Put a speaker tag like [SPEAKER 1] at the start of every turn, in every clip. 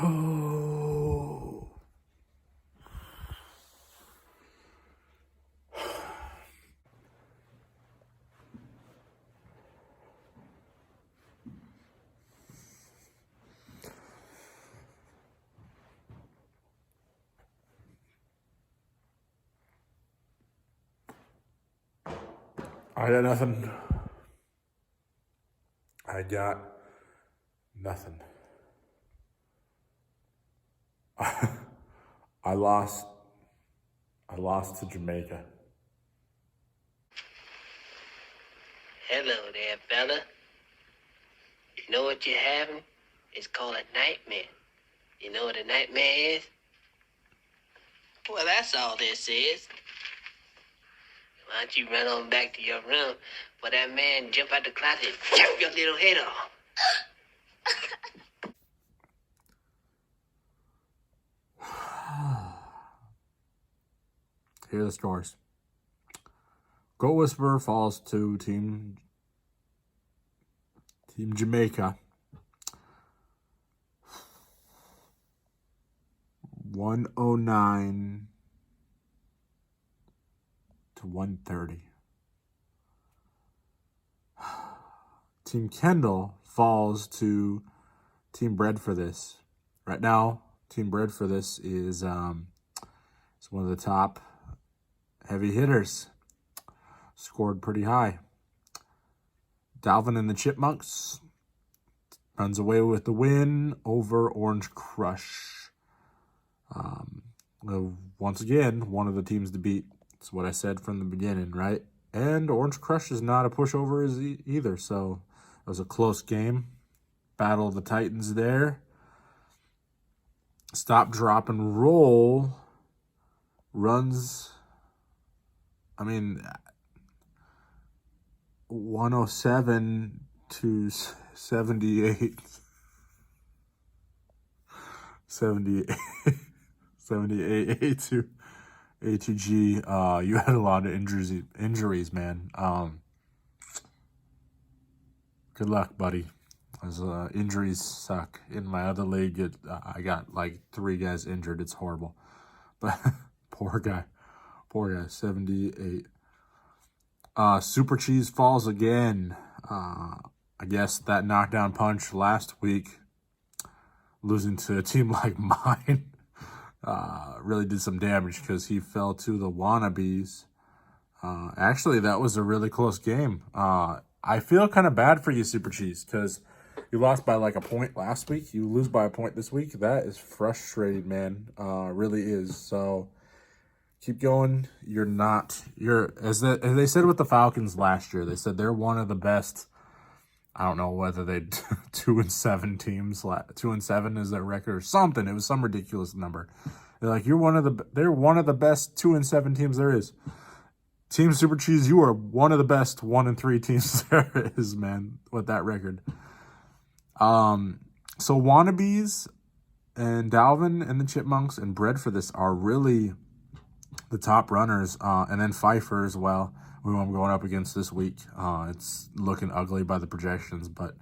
[SPEAKER 1] Oh. I got nothing. I got nothing. I lost to Jamaica.
[SPEAKER 2] Hello there, fella. You know what you're having? It's called a nightmare. You know what a nightmare is? Well, that's all this is. Why don't you run on back to your room for that man jump out the closet and chop your little head off?
[SPEAKER 1] Here are the scores. Go Whisperer falls to Team Jamaica. 109 to 130. Team Kendall falls to Team Bread for this. Right now, Team Bread for this is one of the top heavy hitters. Scored pretty high. Dalvin and the Chipmunks runs away with the win over Orange Crush. Once again, one of the teams to beat. That's what I said from the beginning, right? And Orange Crush is not a pushover either, so it was a close game. Battle of the Titans there. Stop, drop, and roll runs, 107 to 78. 78 to ATG. You had a lot of injuries, man. Good luck, buddy. As injuries suck. In my other league, I got like 3 guys injured. It's horrible. But poor guy. 78. Super Cheese falls again. I guess that knockdown punch last week, losing to a team like mine, really did some damage because he fell to the Wannabes. Actually, that was a really close game. I feel kind of bad for you, Super Cheese, because you lost by like a point last week. You lose by a point this week. That is frustrating, man. Really is. So keep going. As they said with the Falcons last year, they said they're one of the best. I don't know whether they 2-7 teams. 2-7 is their record or something. It was some ridiculous number. They're like, they're one of the best 2-7 teams there is. Team Super Cheese, you are one of the best 1-3 teams there is, man, with that record. So Wannabes and Dalvin and the Chipmunks and Bread for this are really the top runners, and then Pfeiffer as well, who I'm going up against this week. It's looking ugly by the projections, but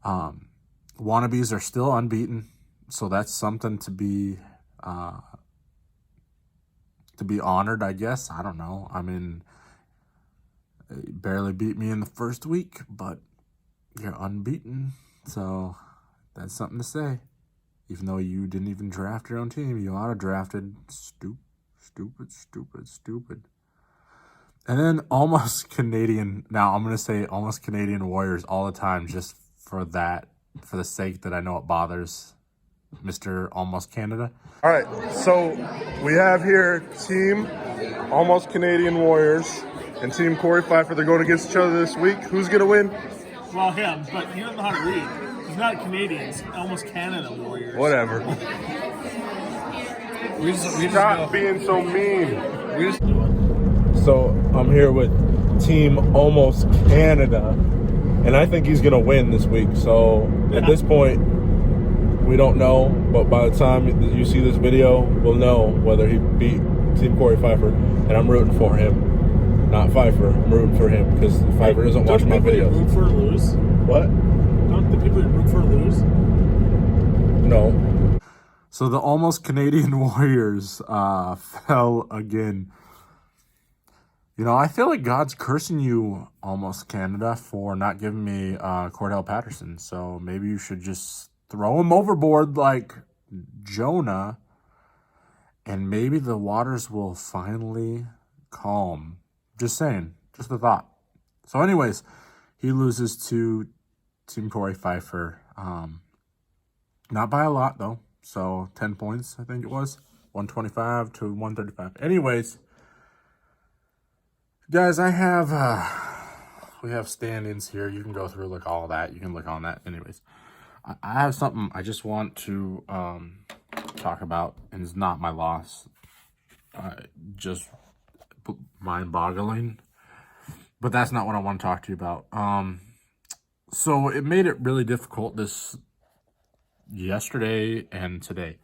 [SPEAKER 1] Wannabes are still unbeaten, so that's something to be honored, I guess. I don't know. You barely beat me in the first week, but you're unbeaten, so that's something to say. Even though you didn't even draft your own team, you auto-drafted. Stupid. And then almost Canadian. Now, I'm going to say almost Canadian Warriors all the time just for the sake that I know it bothers Mr. Almost Canada.
[SPEAKER 3] All right, so we have here Team Almost Canadian Warriors and Team Corey Pfeiffer. They're going against each other this week. Who's going to win?
[SPEAKER 4] Well, him, but you don't know how to read. He's not Canadians, almost Canada Warriors.
[SPEAKER 3] Whatever. Stop being so mean.
[SPEAKER 1] So I'm here with Team Almost Canada, and I think he's going to win this week. So at this point, we don't know, but by the time you see this video, we'll know whether he beat Team Corey Pfeiffer, and I'm rooting for him. Not Pfeiffer, I'm rooting for him, because Pfeiffer doesn't watch my videos.
[SPEAKER 4] Don't root for lose?
[SPEAKER 1] What?
[SPEAKER 4] Don't the people who root for lose?
[SPEAKER 3] No.
[SPEAKER 1] So the almost Canadian Warriors fell again. You know, I feel like God's cursing you, almost Canada, for not giving me Cordell Patterson. So maybe you should just throw him overboard like Jonah, and maybe the waters will finally calm. Just saying, just a thought. So anyways, he loses to Team Corey Pfeiffer. Not by a lot, though. So 10 points, I think it was. 125 to 135. Anyways, guys, we have standings here. You can go through, look all that. You can look on that. Anyways, I have something I just want to talk about, and it's not my loss. Just mind-boggling. But that's not what I want to talk to you about. So it made it really difficult yesterday and today.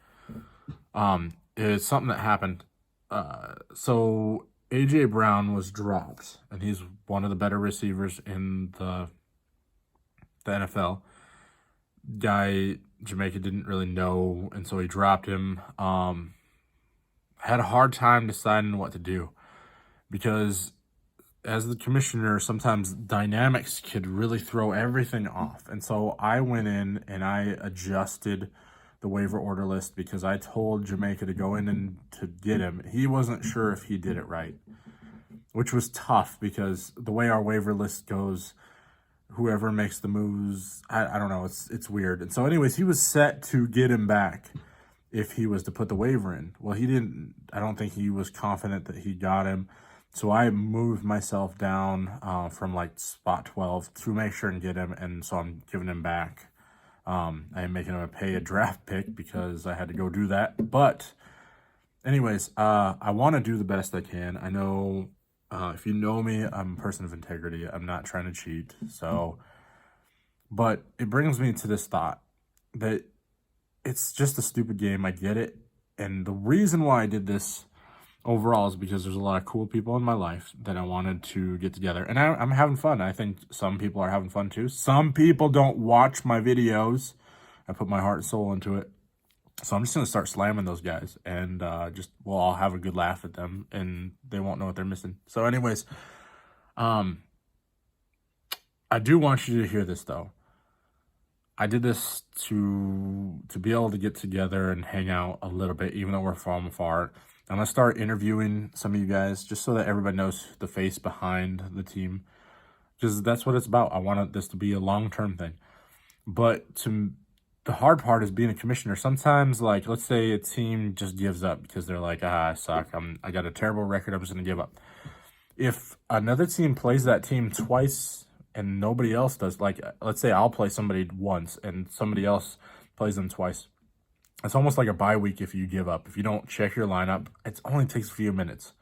[SPEAKER 1] It's something that happened. So A.J. Brown was dropped, and he's one of the better receivers in the NFL. Guy, Jamaica didn't really know, and so he dropped him. Had a hard time deciding what to do, because as the commissioner, sometimes dynamics could really throw everything off. And so I went in and I adjusted the waiver order list because I told Jamaica to go in and to get him. He wasn't sure if he did it right, which was tough because the way our waiver list goes, whoever makes the moves, I don't know, it's weird. And so anyways, he was set to get him back if he was to put the waiver in. Well, he didn't. I don't think he was confident that he got him. So I moved myself down from like spot 12 to make sure and get him, and so I'm giving him back. I am making him pay a draft pick because I had to go do that. But anyways, I want to do the best I can. I know if you know me, I'm a person of integrity. I'm not trying to cheat. So, but it brings me to this thought that it's just a stupid game. I get it. And the reason why I did this overall is because there's a lot of cool people in my life that I wanted to get together. And I'm having fun. I think some people are having fun too. Some people don't watch my videos. I put my heart and soul into it. So I'm just going to start slamming those guys. And we'll all have a good laugh at them. And they won't know what they're missing. So anyways, I do want you to hear this though. I did this to be able to get together and hang out a little bit, even though we're from afar. I'm going to start interviewing some of you guys just so that everybody knows the face behind the team, because that's what it's about. I want this to be a long-term thing. But the hard part is being a commissioner. Sometimes, like, let's say a team just gives up because they're like, I suck. I got a terrible record. I'm just going to give up. If another team plays that team twice and nobody else does, like, let's say I'll play somebody once and somebody else plays them twice. It's almost like a bye week if you give up. If you don't check your lineup, it only takes a few minutes.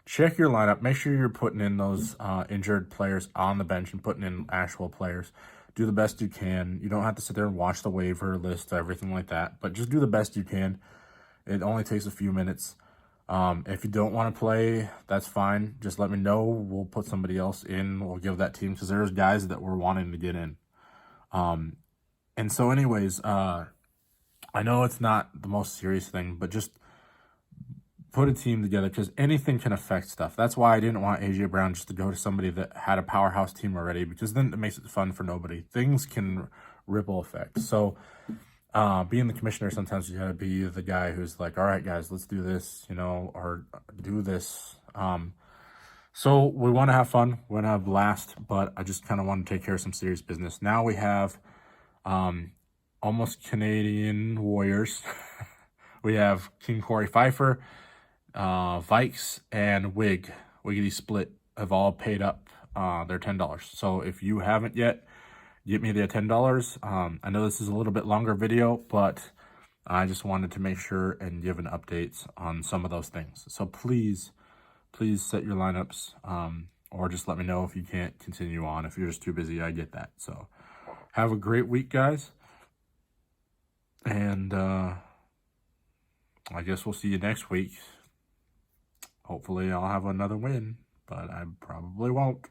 [SPEAKER 1] Check your lineup. Make sure you're putting in those injured players on the bench and putting in actual players. Do the best you can. You don't have to sit there and watch the waiver list, everything like that. But just do the best you can. It only takes a few minutes. If you don't want to play, that's fine. Just let me know. We'll put somebody else in. We'll give that team, because there's guys that we're wanting to get in. And so anyways, I know it's not the most serious thing, but just put a team together, because anything can affect stuff. That's why I didn't want A.J. Brown just to go to somebody that had a powerhouse team already, because then it makes it fun for nobody. Things can ripple effect. So being the commissioner, sometimes you gotta be the guy who's like, all right, guys, let's do this, or do this. So we want to have fun. We want to have a blast, but I just kind of want to take care of some serious business. Now we have almost Canadian Warriors. We have King Corey Pfeiffer, Vikes, and Wiggity Split have all paid up their $10. So if you haven't yet, get me the $10. I know this is a little bit longer video, but I just wanted to make sure and give an update on some of those things. So please set your lineups, or just let me know if you can't continue on. If you're just too busy, I get that. So have a great week, guys. And I guess we'll see you next week. Hopefully I'll have another win, but I probably won't.